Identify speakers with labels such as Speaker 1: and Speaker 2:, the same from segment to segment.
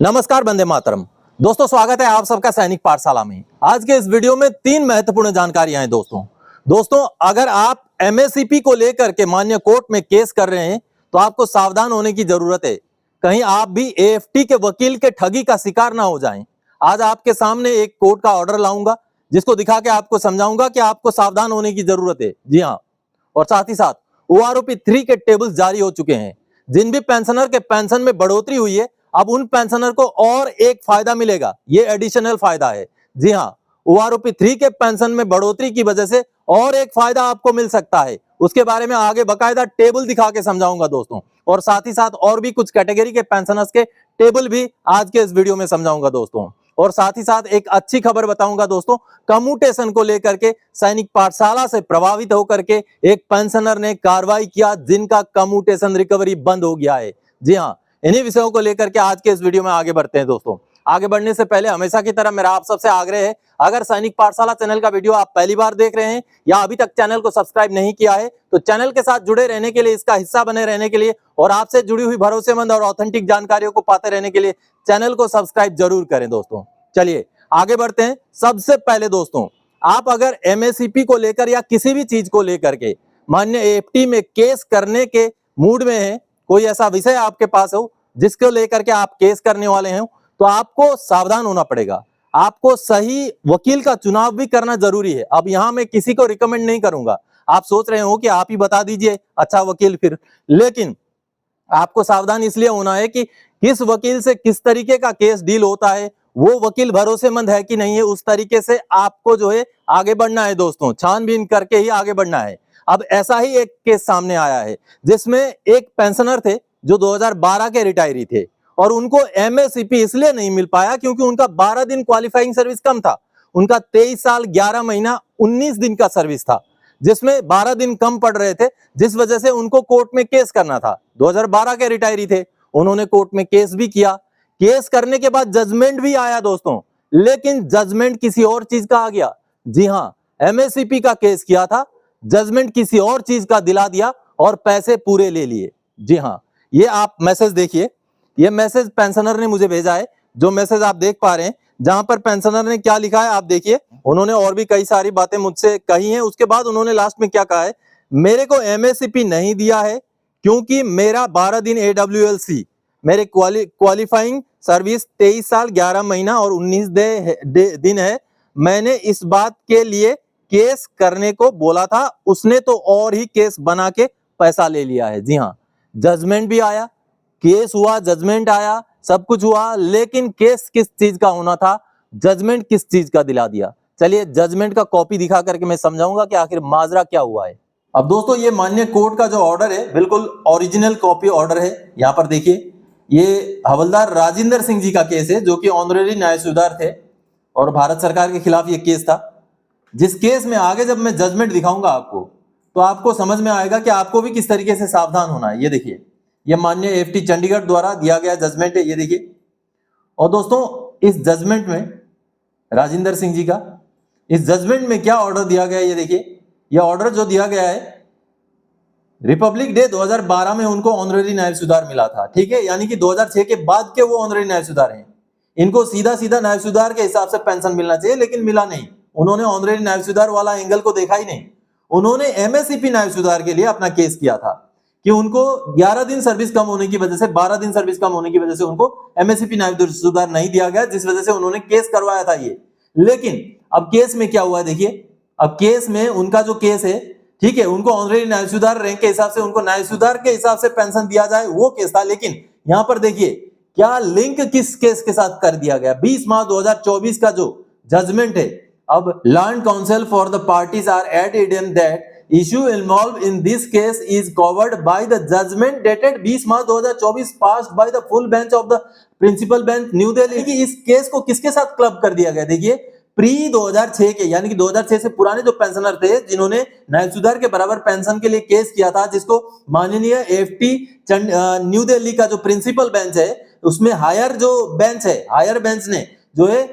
Speaker 1: नमस्कार, वंदे मातरम। दोस्तों, स्वागत है आप सबका सैनिक पाठशाला में। आज के इस वीडियो में 3 महत्वपूर्ण जानकारियां हैं दोस्तों, अगर आप एमएससीपी को लेकर के मान्य कोर्ट में केस कर रहे हैं तो आपको सावधान होने की जरूरत है। कहीं आप भी एएफटी के वकील के ठगी का शिकार ना हो जाएं। आज आपके सामने एक कोर्ट का ऑर्डर लाऊंगा जिसको दिखा के आपको समझाऊंगा कि आपको सावधान होने की जरूरत है। जी हाँ, और साथ ही साथ ओआरओपी 3 के टेबल्स जारी हो चुके हैं। जिन भी पेंशनर के पेंशन में बढ़ोतरी हुई है, अब उन पेंशनर को और एक फायदा मिलेगा। ये एडिशनल फायदा है। जी हाँ, ओआरओपी 3 के पेंशन में बढ़ोतरी की वजह से और एक फायदा आपको मिल सकता है। उसके बारे में आगे बकायदा टेबल दिखा के समझाऊंगा दोस्तों, और साथ ही साथ और भी कुछ कैटेगरी के पेंशनर्स के टेबल भी आज के इस वीडियो में समझाऊंगा दोस्तों। और साथ ही साथ एक अच्छी खबर बताऊंगा दोस्तों, कम्यूटेशन को लेकर के सैनिक पाठशाला से प्रभावित होकर के एक पेंशनर ने कार्रवाई किया जिनका कम्यूटेशन रिकवरी बंद हो गया है। जी हाँ, इन्हीं विषयों को लेकर के आज के इस वीडियो में आगे बढ़ते हैं दोस्तों। आगे बढ़ने से पहले हमेशा की तरह मेरा आप सबसे आग्रह है, अगर सैनिक पाठशाला चैनल का वीडियो आप पहली बार देख रहे हैं या अभी तक चैनल को सब्सक्राइब नहीं किया है तो चैनल के साथ जुड़े रहने के लिए, इसका हिस्सा बने रहने के लिए और आपसे जुड़ी हुई भरोसेमंद और ऑथेंटिक जानकारियों को पाते रहने के लिए चैनल को सब्सक्राइब जरूर करें दोस्तों। चलिए आगे बढ़ते हैं। सबसे पहले दोस्तों, आप अगर एमएससीपी को लेकर या किसी भी चीज को लेकर के मान्य एएफटी में केस करने के मूड में हैं, कोई ऐसा विषय आपके पास हो जिसको लेकर के आप केस करने वाले हैं, तो आपको सावधान होना पड़ेगा। आपको सही वकील का चुनाव भी करना जरूरी है। अब यहां मैं किसी को रिकमेंड नहीं करूंगा, आप सोच रहे हो कि आप ही बता दीजिए अच्छा वकील फिर, लेकिन आपको सावधान इसलिए होना है कि किस वकील से किस तरीके का केस डील होता है, वो वकील भरोसेमंद है कि नहीं है, उस तरीके से आपको जो है आगे बढ़ना है दोस्तों। छानबीन करके ही आगे बढ़ना है। अब ऐसा ही एक केस सामने आया है जिसमें एक पेंशनर थे जो 2012 के रिटायरी थे और उनको एमएससीपी इसलिए नहीं मिल पाया क्योंकि उनका 12 दिन क्वालिफाइंग सर्विस कम था। उनका 23 साल 11 महीना 19 दिन का सर्विस था, जिसमें 12 दिन कम पड़ रहे थे, जिस वजह से उनको कोर्ट में केस करना था। 2012 के रिटायरी थे, उन्होंने कोर्ट में केस भी किया। केस करने के बाद जजमेंट भी आया दोस्तों, लेकिन जजमेंट किसी और चीज का आ गया। जी हाँ, एमएससीपी का केस किया था, जजमेंट किसी और चीज का दिला दिया और पैसे पूरे ले लिए। जी हाँ, ये आप मैसेज देखिए, ये मैसेज पेंशनर ने मुझे भेजा है। जो मैसेज आप देख पा रहे हैं, जहां पर पेंशनर ने क्या लिखा है आप देखिए। उन्होंने और भी कई सारी बातें मुझसे कही हैं। उसके बाद उन्होंने लास्ट में क्या कहा है, मेरे को एमएससीपी नहीं दिया है क्योंकि मेरा 12 दिन एडब्ल्यूएलसी, मेरे क्वालिफाइंग सर्विस 23 साल 11 महीना और 19 दिन है। मैंने इस बात के लिए केस करने को बोला था, उसने तो और ही केस बना के पैसा ले लिया है। जी हाँ, जजमेंट भी आया, केस हुआ, जजमेंट आया, सब कुछ हुआ, लेकिन केस किस चीज का होना था, जजमेंट किस चीज का दिला दिया। चलिए जजमेंट का कॉपी दिखा करके मैं समझाऊंगा कि आखिर माजरा क्या हुआ है। अब दोस्तों, ये मान्य कोर्ट का जो ऑर्डर है बिल्कुल ओरिजिनल कॉपी ऑर्डर है। यहाँ पर देखिए, ये हवलदार राजेंद्र सिंह जी का केस है जो कि ऑनरेरी न्यायसूदार थे और भारत सरकार के खिलाफ ये केस था। जिस केस में आगे जब मैं जजमेंट दिखाऊंगा आपको तो आपको समझ में आएगा कि आपको भी किस तरीके से सावधान होना है। ये देखिए, ये माननीय एएफटी चंडीगढ़ द्वारा दिया गया जजमेंट है, ये देखिए। और दोस्तों, इस जजमेंट में राजेंद्र सिंह जी का इस जजमेंट में क्या ऑर्डर दिया गया है, ये देखिए। ये ऑर्डर जो दिया गया है, रिपब्लिक डे 2012 में उनको ऑनरेरी न्याय सुधार मिला था, ठीक है, यानी कि 2006 के बाद के वो ऑनरेरी न्याय सुधार हैं। इनको सीधा सीधा न्याय सुधार के हिसाब से पेंशन मिलना चाहिए, लेकिन मिला नहीं। उन्होंने ऑनरेरी न्याय सुधार वाला एंगल को देखा ही नहीं। उन्होंने एमएससीपी न्याय सुधार के लिए अपना केस किया था कि उनको 11 दिन सर्विस कम होने की वजह से, 12 दिन सर्विस कम होने की वजह से उनको एमएससीपी न्याय सुधार नहीं दिया गया, जिस वजह से उन्होंने केस करवाया था ये। लेकिन अब केस में क्या हुआ देखिए। अब केस में उनका जो केस है, ठीक है, उनको ऑनरेरी न्याय सुधार रैंक के हिसाब से उनको न्याय सुधार के हिसाब से पेंशन दिया जाए, वो केस था। लेकिन यहां पर देखिए क्या लिंक किस केस के साथ कर दिया गया। 20 मार्च 2024 का जो जजमेंट है, अब learned counsel for the parties are at eden that issue involved in this case is covered by the judgment dated 20 March 2024 passed by the full bench of the principal bench new Delhi. कि इस case को किसके साथ club कर दिया गया देखिए, pre 2006 के, यानी कि 2006 से पुराने जो पेंशनर थे जिन्होंने न्याय सुधार के बराबर पेंशन के लिए केस किया था, जिसको माननीय एएफटी न्यू दिल्ली का जो प्रिंसिपल बेंच है, उसमें हायर जो बेंच है, हायर बेंच ने जो है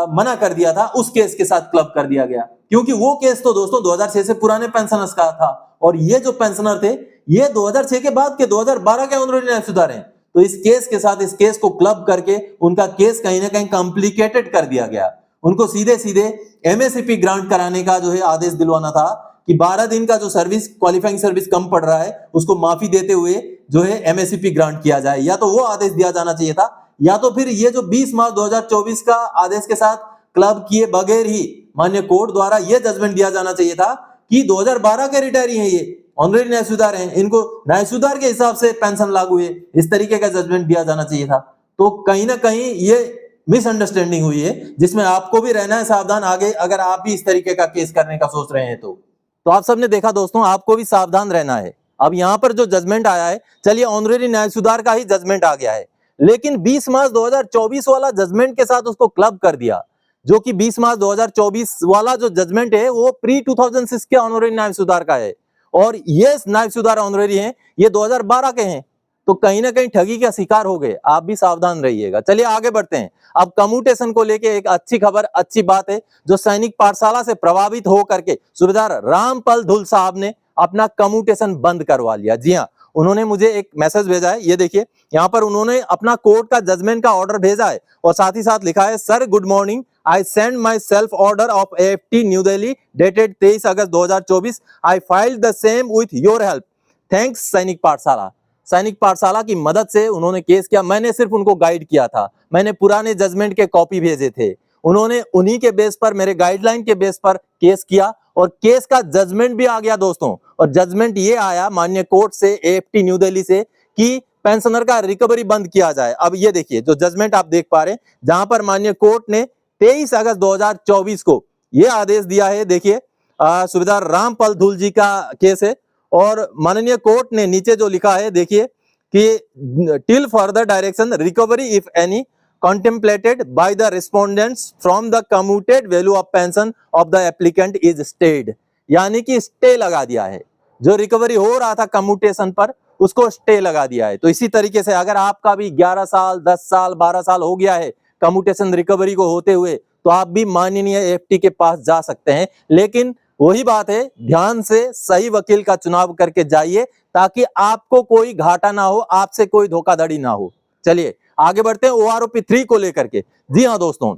Speaker 1: मना कर दिया था, उस केस के साथ क्लब कर दिया गया। क्योंकि वो केस तो दोस्तों 2006 से पुराने पेंशनर्स का था और ये जो पेंशनर थे ये 2006 के बाद के 2012 के ऑनरेरी न्याय सुधार हैं। तो इस केस के साथ इस केस को क्लब करके उनका केस कहीं ना कहीं कॉम्प्लिकेटेड कर दिया गया। उनको सीधे सीधे एमएससीपी ग्रांट कराने का जो है आदेश दिलवाना था कि 12 दिन का जो सर्विस क्वालिफाइंग सर्विस कम पड़ रहा है उसको माफी देते हुए जो है एमएससीपी ग्रांट किया जाए। या तो वो आदेश दिया जाना चाहिए था, या तो फिर ये जो 20 मार्च 2024 का आदेश के साथ क्लब किए बगैर ही माननीय कोर्ट द्वारा ये जजमेंट दिया जाना चाहिए था कि 2012 के रिटायरी हैं, ये ऑनरेरी न्याय सुधार हैं, इनको न्याय सुधार के हिसाब से पेंशन लागू है, इस तरीके का जजमेंट दिया जाना चाहिए था। तो कहीं ना कहीं ये मिसअंडरस्टैंडिंग हुई है, जिसमें आपको भी रहना है सावधान आगे, अगर आप भी इस तरीके का केस करने का सोच रहे हैं तो आप सबने देखा दोस्तों, आपको भी सावधान रहना है। अब यहां पर जो जजमेंट आया है, चलिए ऑनरेरी न्याय सुधार का ही जजमेंट आ गया है, लेकिन 20 मार्च 2024 वाला जजमेंट के साथ उसको क्लब कर दिया, जो कि 20 मार्च 2024 वाला जो जजमेंट है वो प्री 2006 के ऑनरेरी न्याय सुधार का है, और ये न्याय सुधार ऑनरेरी हैं ये 2012 के हैं। तो कहीं ना कहीं ठगी का शिकार हो गए, आप भी सावधान रहिएगा। चलिए आगे बढ़ते हैं। अब कम्यूटेशन को लेके एक अच्छी खबर, अच्छी बात है, जो सैनिक पाठशाला से प्रभावित हो करके सूबेदार रामपाल धुल साहब ने अपना कम्यूटेशन बंद करवा लिया। जी हाँ, उन्होंने मुझे एक मैसेज भेजा है, ये देखिए यहाँ पर उन्होंने अपना कोर्ट का जजमेंट का ऑर्डर भेजा है और साथ ही साथ लिखा है, sir good morning, I send my self order of AFT new Delhi dated 23 August 2024, I filed the same with your help, thanks सैनिक पाठशाला। सैनिक पाठशाला की मदद से उन्होंने केस किया, मैंने सिर्फ उनको गाइड किया था, मैंने पुराने जजमेंट के कॉपी भेजे थे, उन्होंने उन्हीं के बेस पर, मेरे गाइडलाइन के बेस पर केस किया और केस का जजमेंट भी आ गया दोस्तों। और जजमेंट ये आया माननीय कोर्ट से AFT न्यू दिल्ली से कि पेंशनर का रिकवरी बंद किया जाए। अब ये देखिए जो जजमेंट आप देख पा रहे हैं, जहां पर माननीय कोर्ट ने 23 अगस्त 2024 को ये आदेश दिया है। देखिए सूबेदार रामपाल धुल जी का केस है और माननीय कोर्ट ने नीचे जो लिखा है देखिए कि till further direction recovery if any contemplated by the respondents from the commuted value of pension of the applicant is stayed, यानी कि स्टे लगा दिया है, जो रिकवरी हो रहा था कम्यूटेशन पर उसको स्टे लगा दिया है। तो इसी तरीके से अगर आपका भी 11 साल 10 साल 12 साल हो गया है कम्यूटेशन रिकवरी को होते हुए, तो आप भी माननीय AFT के पास जा सकते हैं, लेकिन वही बात है, ध्यान से सही वकील का चुनाव करके जाइए ताकि आपको कोई घाटा ना हो, आपसे कोई धोखाधड़ी ना हो। चलिए आगे बढ़ते हैं OROP 3 को लेकर के। जी हाँ दोस्तों,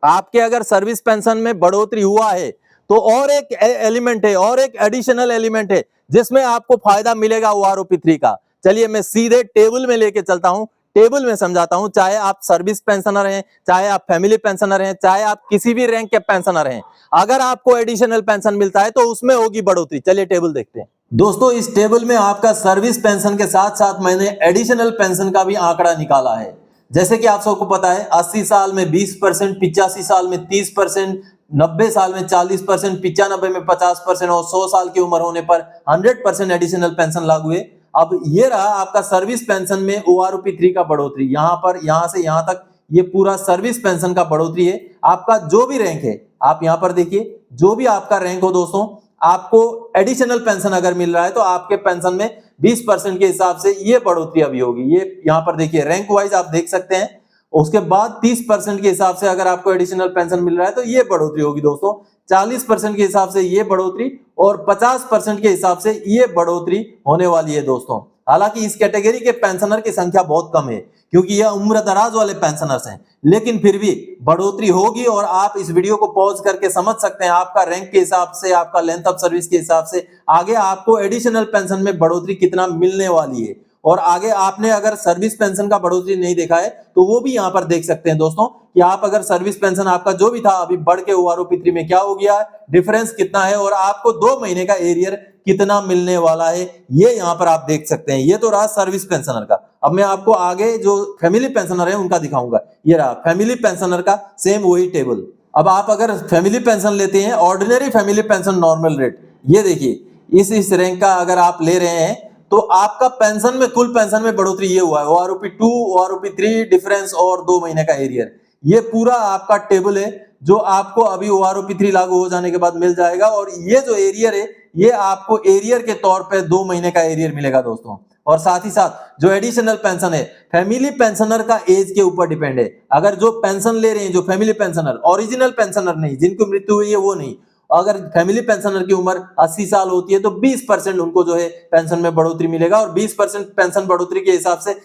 Speaker 1: आपके अगर सर्विस पेंशन में बढ़ोतरी हुआ है तो और एक एलिमेंट है, और एक एडिशनल एलिमेंट है जिसमें आपको फायदा मिलेगा OROP 3 का। चलिए मैं सीधे टेबल में लेके चलता हूं, टेबल में समझाता हूं। चाहे आप सर्विस पेंशनर हैं, चाहे आप फैमिली पेंशनर हैं, चाहे आप किसी भी रैंक के पेंशनर हैं, अगर आपको एडिशनल पेंशन मिलता है तो उसमें होगी बढ़ोतरी। चलिए टेबल देखते हैं दोस्तों। इस टेबल में आपका सर्विस पेंशन के साथ साथ मैंने एडिशनल पेंशन का भी आंकड़ा निकाला है। जैसे कि आप सबको पता है 80 साल में 20%, 85 साल में 30%, 90 साल में 40%, 95 में 50% और 100 साल की उम्र होने पर 100% एडिशनल पेंशन लागू है। अब ये रहा आपका सर्विस पेंशन में OROP 3 का बढ़ोतरी, यहाँ पर यहाँ से यहाँ तक ये पूरा सर्विस पेंशन का बढ़ोतरी है। आपका जो भी रैंक है, आप यहाँ पर देखिए, जो भी आपका रैंक हो दोस्तों, आपको एडिशनल पेंशन अगर मिल रहा है तो आपके पेंशन में 20% के हिसाब से ये बढ़ोतरी अभी होगी। ये यहाँ पर देखिए रैंक वाइज आप देख सकते हैं। उसके बाद 30% के हिसाब से अगर आपको एडिशनल पेंशन मिल रहा है तो ये बढ़ोतरी होगी दोस्तों। 40% के हिसाब से ये बढ़ोतरी और 50% के हिसाब से ये बढ़ोतरी होने वाली है दोस्तों। हालांकि इस कैटेगरी के पेंशनर की संख्या बहुत कम है क्योंकि यह उम्र दराज वाले पेंशनर्स हैं, लेकिन फिर भी बढ़ोतरी होगी और आप इस वीडियो को पॉज करके समझ सकते हैं आपका रैंक के हिसाब से, आपका लेंथ ऑफ सर्विस के हिसाब से आगे आपको एडिशनल पेंशन में बढ़ोतरी कितना मिलने वाली है। और आगे आपने अगर सर्विस पेंशन का बढ़ोतरी नहीं देखा है तो वो भी यहाँ पर देख सकते हैं दोस्तों कि आप अगर सर्विस पेंशन आपका जो भी था अभी बढ़ के OROP 3 में क्या हो गया, डिफरेंस कितना है और आपको 2 महीने का एरियर कितना मिलने वाला है, ये यहाँ पर आप देख सकते हैं। ये तो रहा सर्विस पेंशनर का। अब मैं आपको आगे जो फैमिली पेंशनर है उनका दिखाऊंगा। ये रहा फैमिली पेंशनर का सेम वही टेबल। अब आप अगर फैमिली पेंशन लेते हैं, ordinary family pension normal rate, ये देखिए इस रैंक का अगर आप ले रहे हैं तो आपका पेंशन में, कुल पेंशन में बढ़ोतरी ये हुआ है। OROP 2, OROP 3 डिफरेंस और 2 महीने का एरियर, ये पूरा आपका टेबल है जो आपको अभी OROP 3 लागू हो जाने के बाद मिल जाएगा। और ये जो एरियर है ये आपको एरियर के तौर पे 2 महीने का एरियर मिलेगा दोस्तों। और साथ ही साथ जो एडिशनल पेंशन है फैमिली पेंशनर का एज के ऊपर डिपेंड है। अगर जो पेंशन ले रहे हैं, जो फैमिली पेंशनर, ओरिजिनल पेंशनर नहीं, जिनको मृत्यु हुई है वो नहीं, अगर फैमिली पेंशनर की उम्र 80 साल होती है तो 20% उनको जो है पेंशन में बढ़ोतरी मिलेगा, और 20% पेंशन बढ़ोतरी के हिसाब से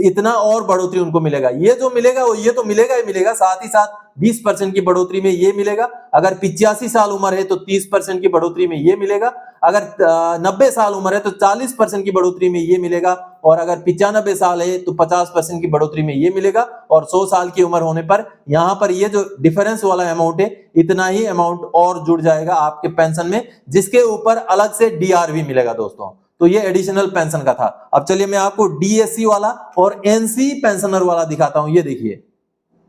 Speaker 1: इतना और बढ़ोतरी उनको मिलेगा। ये जो मिलेगा वो ये तो मिलेगा ही मिलेगा, साथ ही साथ 20% की बढ़ोतरी में ये मिलेगा। अगर 85 साल उम्र है तो 30% की बढ़ोतरी में ये मिलेगा। अगर 90 साल उम्र है तो 40% की बढ़ोतरी में ये मिलेगा, और अगर 95 साल है तो 50% की बढ़ोतरी में ये मिलेगा, और 100 साल की उम्र होने पर यहाँ पर ये जो डिफरेंस वाला अमाउंट है इतना ही अमाउंट और जुड़ जाएगा आपके पेंशन में, जिसके ऊपर अलग से डीआर भी मिलेगा दोस्तों। तो ये एडिशनल पेंशन का था। अब चलिए मैं आपको डीएससी वाला और एनसी पेंशनर वाला दिखाता हूं। ये देखिए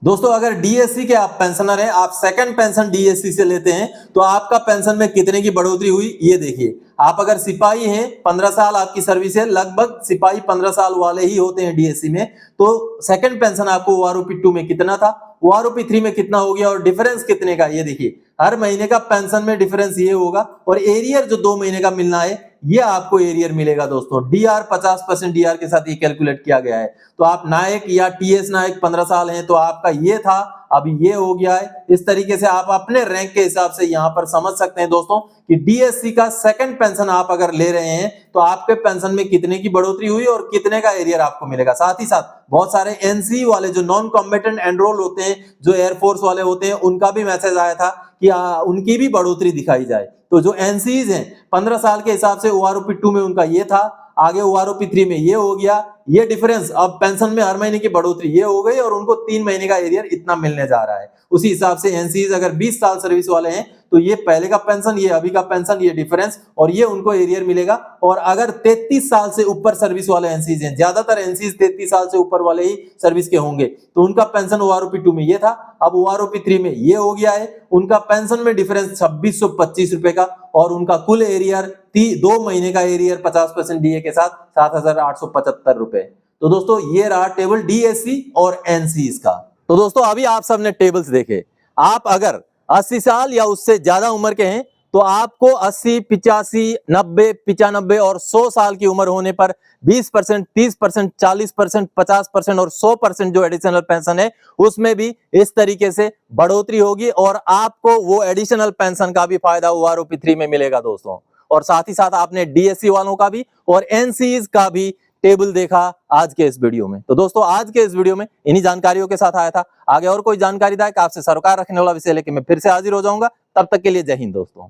Speaker 1: दोस्तों, अगर डीएससी के आप पेंशनर हैं, आप सेकंड पेंशन डीएससी से लेते हैं तो आपका पेंशन में कितने की बढ़ोतरी हुई ये देखिए। आप अगर सिपाही हैं, 15 साल आपकी सर्विस है, लगभग सिपाही 15 साल वाले ही होते हैं डीएससी में, तो सेकंड पेंशन आपको ओआरओपी 2 में कितना था, ओआरओपी 3 में कितना हो गया, और डिफरेंस कितने का ये देखिए। हर महीने का पेंशन में डिफरेंस ये होगा, और एरियर जो 2 महीने का मिलना है ये आपको एरियर मिलेगा दोस्तों। डीआर 50% डीआर के साथ ये कैलकुलेट किया गया है। तो आप नायक या टीएस नायक 15 साल हैं तो आपका ये था, अभी ये हो गया है। इस तरीके से आप अपने रैंक के हिसाब से यहां पर समझ सकते हैं दोस्तों कि डीएससी का सेकंड पेंशन आप अगर ले रहे हैं तो आपके पेंशन में कितने की बढ़ोतरी हुई और कितने का एरियर आपको मिलेगा। साथ ही साथ बहुत सारे एनसी वाले जो नॉन कॉम्बेटेंट एनरोल होते हैं, जो एयरफोर्स वाले होते हैं, उनका भी मैसेज आया था कि उनकी भी बढ़ोतरी दिखाई जाए। तो जो एनसीज हैं 15 साल के हिसाब से ओआरओपी 2 में उनका ये था, आगे ओआरओपी 3 में ये हो गया, ये डिफरेंस अब पेंशन में हर महीने की बढ़ोतरी ये हो गई, और उनको 3 महीने का एरियर इतना मिलने जा रहा है। उसी हिसाब से एनसीज अगर 20 साल सर्विस वाले हैं तो ये पहले का पेंशन, ये अभी का पेंशन, ये डिफरेंस, और ये उनको एरियर मिलेगा। और अगर 33 साल से ऊपर सर्विस वाले एनसीज हैं, ज्यादातर एनसीज 33 साल से ऊपर वाले ही सर्विस के होंगे, तो उनका पेंशन ओआरओपी 2 में ये था, अब ओआरओपी 3 में ये हो गया है। उनका पेंशन में डिफरेंस 2625 रुपए का, और उनका कुल एरियर 2 महीने का एरियर 50% डीए के साथ 7875 रुपए। तो दोस्तों ये रहा टेबल डीएससी और एनसीज का। तो दोस्तों अभी आप सबने टेबल्स देखे। आप अगर 80 साल या उससे ज्यादा उम्र के हैं तो आपको 80, 85, 90, 95 और 100 साल की उम्र होने पर 20%, 30%, 40%, 50% और 100% जो एडिशनल पेंशन है उसमें भी इस तरीके से बढ़ोतरी होगी, और आपको वो एडिशनल पेंशन का भी फायदा ओआरओपी 3 में मिलेगा दोस्तों। और साथ ही साथ आपने डीएससी वालों का भी और एनसीज का भी टेबल देखा आज के इस वीडियो में। तो दोस्तों आज के इस वीडियो में इन्हीं जानकारियों के साथ आया था। आगे और कोई जानकारीदायक आपसे सरोकार रखने वाला विषय लेके मैं फिर से हाजिर हो जाऊंगा। तब तक के लिए जय हिंद दोस्तों।